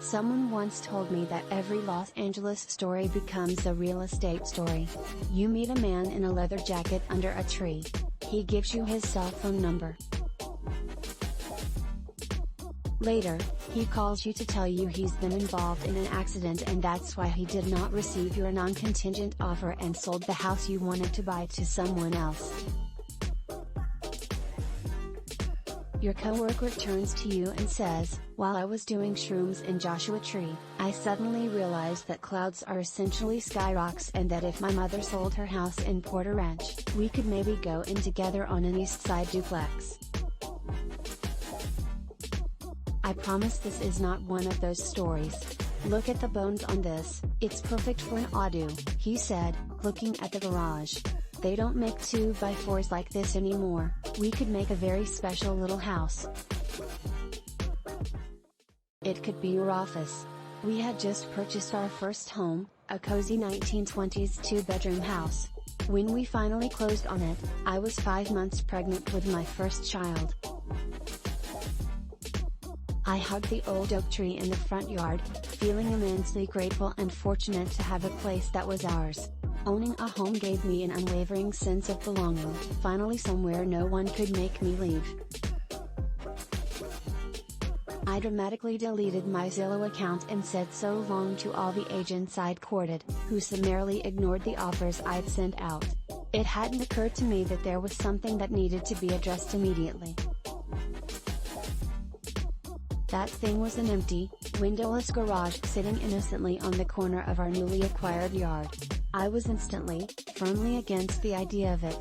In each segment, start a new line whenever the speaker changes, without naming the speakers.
Someone once told me that every Los Angeles story becomes a real estate story. You meet a man in a leather jacket under a tree. He gives you his cell phone number. Later, he calls you to tell you he's been involved in an accident and that's why he did not receive your non-contingent offer and sold the house you wanted to buy to someone else. Your coworker turns to you and says, "While I was doing shrooms in Joshua Tree, I suddenly realized that clouds are essentially skyrocks and that if my mother sold her house in Porter Ranch, we could maybe go in together on an Eastside duplex." I promise this is not one of those stories. "Look at the bones on this, it's perfect for an auto," he said, looking at the garage. "They don't make 2x4s like this anymore, we could make a very special little house." It could be your office. We had just purchased our first home, a cozy 1920s 2-bedroom house. When we finally closed on it, I was 5 months pregnant with my first child. I hugged the old oak tree in the front yard, feeling immensely grateful and fortunate to have a place that was ours. Owning a home gave me an unwavering sense of belonging, finally somewhere no one could make me leave. I dramatically deleted my Zillow account and said so long to all the agents I'd courted, who summarily ignored the offers I'd sent out. It hadn't occurred to me that there was something that needed to be addressed immediately. That thing was an empty, windowless garage sitting innocently on the corner of our newly acquired yard. I was instantly, firmly against the idea of it.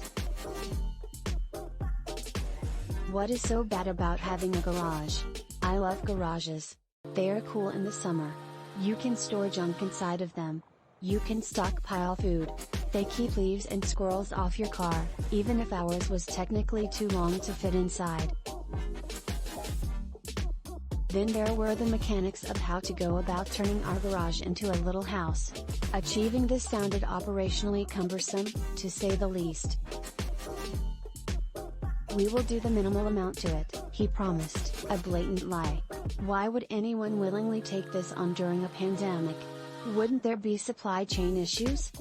What is so bad about having a garage? I love garages. They are cool in the summer. You can store junk inside of them. You can stockpile food. They keep leaves and squirrels off your car, even if ours was technically too long to fit inside. Then there were the mechanics of how to go about turning our garage into a little house. Achieving this sounded operationally cumbersome, to say the least. "We will do the minimal amount to it," he promised, a blatant lie. Why would anyone willingly take this on during a pandemic? Wouldn't there be supply chain issues?